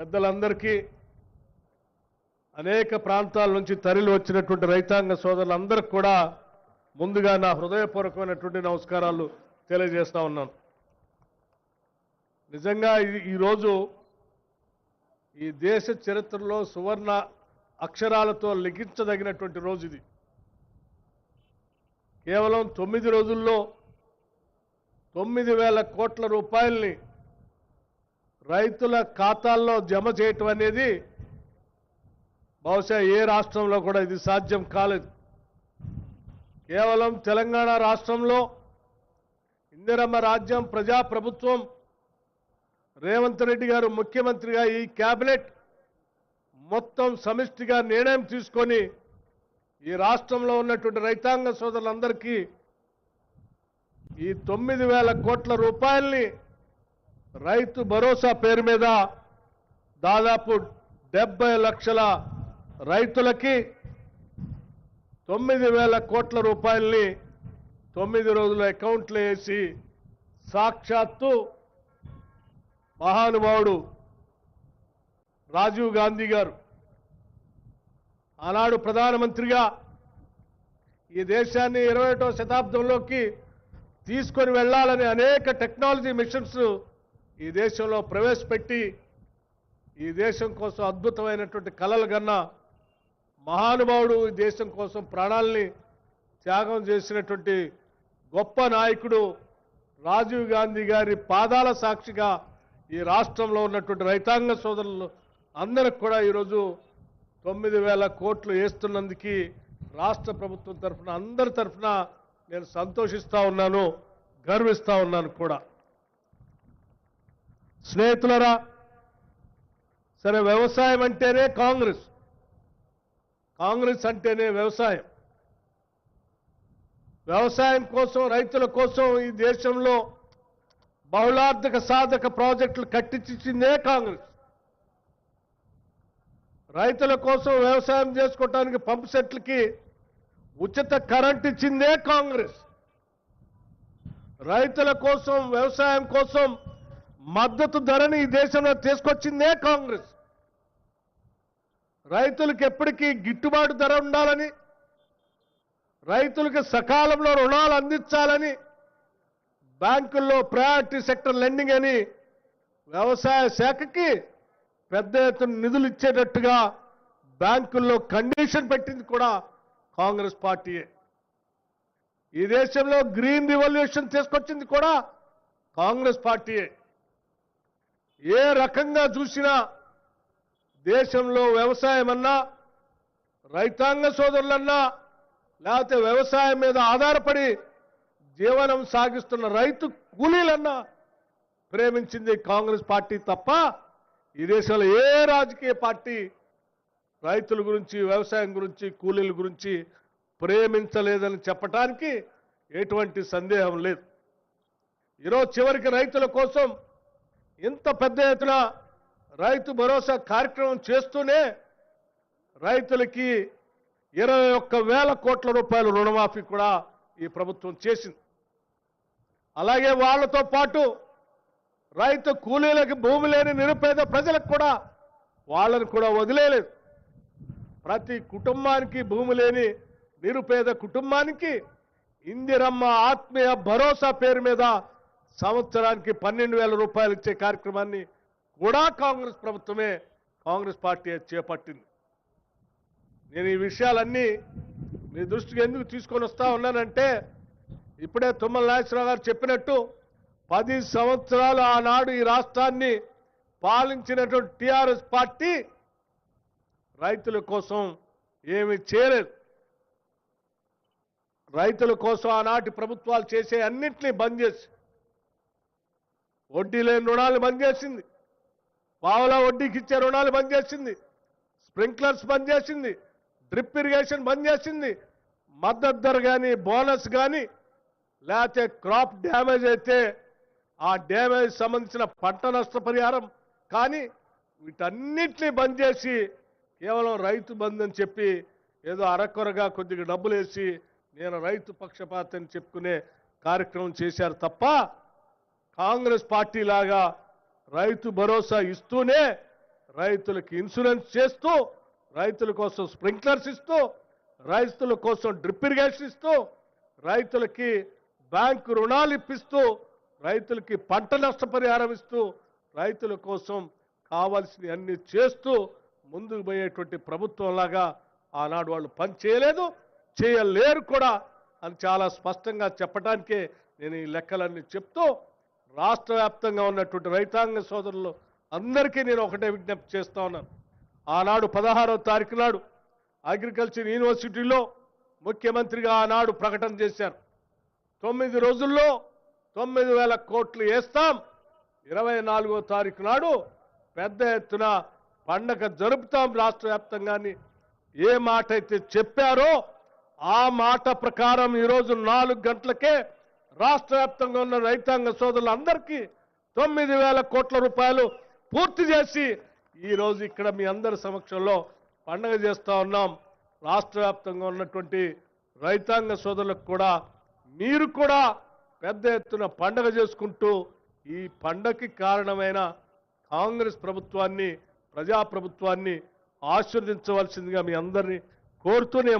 పెద్దలందరికీ అనేక ప్రాంతాల నుంచి తరలి వచ్చినటువంటి రైతాంగ సోదరులందరికీ కూడా ముందుగా నా హృదయపూర్వకమైనటువంటి నమస్కారాలు తెలియజేస్తా ఉన్నాను. నిజంగా ఈరోజు ఈ దేశ చరిత్రలో సువర్ణ అక్షరాలతో లిఖించదగినటువంటి రోజు ఇది. కేవలం 9 రోజుల్లో 9,000 కోట్ల రూపాయల్ని రైతుల ఖాతాల్లో జమ చేయటం అనేది బహుశా ఏ రాష్ట్రంలో కూడా ఇది సాధ్యం కాలేదు. కేవలం తెలంగాణ రాష్ట్రంలో ఇందిరమ్మ రాజ్యం ప్రజాప్రభుత్వం రేవంత్ రెడ్డి గారు ముఖ్యమంత్రిగా ఈ కేబినెట్ మొత్తం సమిష్టిగా నిర్ణయం తీసుకొని ఈ రాష్ట్రంలో ఉన్నటువంటి రైతాంగ సోదరులందరికీ ఈ 9,000 కోట్ల రూపాయల్ని రైతు భరోసా పేరు మీద దాదాపు 70 లక్షల రైతులకి 9,000 కోట్ల రూపాయల్ని 9 రోజుల అకౌంట్లో వేసి సాక్షాత్తు మహానుభావుడు రాజీవ్ గాంధీ గారు ఆనాడు ప్రధానమంత్రిగా ఈ దేశాన్ని 21వ శతాబ్దంలోకి తీసుకొని వెళ్ళాలని అనేక టెక్నాలజీ మిషన్స్ ఈ దేశంలో ప్రవేశపెట్టి ఈ దేశం కోసం అద్భుతమైనటువంటి కలలు కన్నా మహానుభావుడు ఈ దేశం కోసం ప్రాణాలని త్యాగం చేసినటువంటి గొప్ప నాయకుడు రాజీవ్ గాంధీ గారి పాదాల సాక్షిగా ఈ రాష్ట్రంలో ఉన్నటువంటి రైతాంగ సోదరులు అందరికి కూడా ఈరోజు 9,000 కోట్లు వేస్తున్నందుకు రాష్ట్ర ప్రభుత్వం తరఫున అందరి తరఫున నేను సంతోషిస్తా ఉన్నాను, గర్విస్తా ఉన్నాను కూడా. స్నేహితులరా, సరే వ్యవసాయం అంటేనే కాంగ్రెస్ అంటేనే వ్యవసాయం. వ్యవసాయం కోసం రైతుల కోసం ఈ దేశంలో బహుళార్థక సాధక ప్రాజెక్టులు కట్టించిందే కాంగ్రెస్. రైతుల కోసం వ్యవసాయం చేసుకోవటానికి పంపు సెట్లకి ఉచిత కరెంట్ ఇచ్చిందే కాంగ్రెస్. రైతుల కోసం వ్యవసాయం కోసం మద్దతు ధరని ఈ దేశంలో తీసుకొచ్చిందే కాంగ్రెస్. రైతులకు ఎప్పటికీ గిట్టుబాటు ధర ఉండాలని, రైతులకు సకాలంలో రుణాలు అందించాలని బ్యాంకుల్లో ప్రయారిటీ సెక్టర్ లెండింగ్ అని వ్యవసాయ శాఖకి పెద్ద ఎత్తున నిధులు ఇచ్చేటట్టుగా బ్యాంకుల్లో కండిషన్ పెట్టింది కూడా కాంగ్రెస్ పార్టీయే. ఈ దేశంలో గ్రీన్ రివల్యూషన్ తీసుకొచ్చింది కూడా కాంగ్రెస్ పార్టీయే. ఏ రకంగా చూసినా దేశంలో వ్యవసాయం అన్నా, రైతాంగ సోదరులన్నా, లేకపోతే వ్యవసాయం మీద ఆధారపడి జీవనం సాగిస్తున్న రైతు కూలీలన్నా ప్రేమించింది కాంగ్రెస్ పార్టీ తప్ప ఈ దేశంలో ఏ రాజకీయ పార్టీ రైతుల గురించి, వ్యవసాయం గురించి, కూలీల గురించి ప్రేమించలేదని చెప్పడానికి ఎటువంటి సందేహం లేదు. ఈరోజు చివరికి రైతుల కోసం ఇంత పెద్ద ఎత్తున రైతు భరోసా కార్యక్రమం చేస్తూనే రైతులకి 21,000 కోట్ల రూపాయల రుణమాఫీ కూడా ఈ ప్రభుత్వం చేసింది. అలాగే వాళ్లతో పాటు రైతు కూలీలకి భూమి లేని నిరుపేద ప్రజలకు కూడా వాళ్ళని కూడా వదిలేలేదు. ప్రతి కుటుంబానికి, భూమి లేని నిరుపేద కుటుంబానికి ఇందిరమ్మ ఆత్మీయ భరోసా పేరు మీద సంవత్సరానికి 12,000 రూపాయలు ఇచ్చే కార్యక్రమాన్ని కూడా కాంగ్రెస్ ప్రభుత్వమే, కాంగ్రెస్ పార్టీ చేపట్టింది. నేను ఈ విషయాలన్నీ మీ దృష్టికి ఎందుకు తీసుకొని వస్తా ఉన్నానంటే, ఇప్పుడే తుమ్మల నాగేశ్వరరావు గారు చెప్పినట్టు 10 సంవత్సరాలు ఆనాడు ఈ రాష్ట్రాన్ని పాలించినటువంటి టీఆర్ఎస్ పార్టీ రైతుల కోసం ఏమీ చేయలేదు. రైతుల కోసం ఆనాటి ప్రభుత్వాలు చేసే అన్నింటినీ బంద్ చేసి, వడ్డీ లేని రుణాలు బంద్ చేసింది, పావలా వడ్డీకి ఇచ్చే రుణాలు బంద్ చేసింది, స్ప్రింక్లర్స్ బంద్ చేసింది, డ్రిప్ ఇరిగేషన్ బంద్ చేసింది, మద్దతు ధర కానీ, బోనస్ కానీ, లేకపోతే క్రాప్ డ్యామేజ్ అయితే ఆ డ్యామేజ్ సంబంధించిన పంట నష్టపరిహారం కానీ వీటన్నిటినీ బంద్ చేసి కేవలం రైతు బంధు అని చెప్పి ఏదో అరకొరగా కొద్దిగా డబ్బులు వేసి నేను రైతు పక్షపాతం చెప్పుకునే కార్యక్రమం చేశారు తప్ప కాంగ్రెస్ పార్టీ లాగా రైతు భరోసా ఇస్తూనే రైతులకు ఇన్సూరెన్స్ చేస్తూ, రైతుల కోసం స్ప్రింక్లర్స్ ఇస్తూ, రైతుల కోసం డ్రిప్ ఇరిగేషన్ ఇస్తూ, రైతులకి బ్యాంకు రుణాలు ఇప్పిస్తూ, రైతులకి పంట నష్టపరిహారం ఇస్తూ, రైతుల కోసం కావాల్సిన అన్ని చేస్తూ ముందుకు పోయేటువంటి ప్రభుత్వంలాగా ఆనాడు వాళ్ళు పని చేయలేదు, చేయలేరు కూడా అని చాలా స్పష్టంగా చెప్పడానికే నేను ఈ లెక్కలన్నీ చెప్తూ రాష్ట్ర వ్యాప్తంగా ఉన్నటువంటి రైతాంగ సోదరులు అందరికీ నేను ఒకటే విజ్ఞప్తి చేస్తా ఉన్నాను. ఆనాడు 16వ తారీఖు నాడు అగ్రికల్చర్ యూనివర్సిటీలో ముఖ్యమంత్రిగా ఆనాడు ప్రకటన చేశారు. 9 రోజుల్లో 9,000 కోట్లు వేస్తాం, 24వ తారీఖు నాడు పెద్ద ఎత్తున పండగ జరుపుతాం రాష్ట్ర వ్యాప్తంగాని ఏ మాట అయితే చెప్పారో ఆ మాట ప్రకారం ఈరోజు 4 గంటలకే రాష్ట్ర వ్యాప్తంగా ఉన్న రైతాంగ సోదరులందరికీ 9,000 కోట్ల రూపాయలు పూర్తి చేసి ఈరోజు ఇక్కడ మీ అందరి సమక్షంలో పండగ చేస్తా ఉన్నాం. రాష్ట్ర వ్యాప్తంగా ఉన్నటువంటి రైతాంగ సోదరులకు కూడా మీరు కూడా పెద్ద ఎత్తున పండగ చేసుకుంటూ ఈ పండగకి కారణమైన కాంగ్రెస్ ప్రభుత్వాన్ని, ప్రజాప్రభుత్వాన్ని ఆశీర్వదించవలసిందిగా మీ అందరినీ కోరుతూనే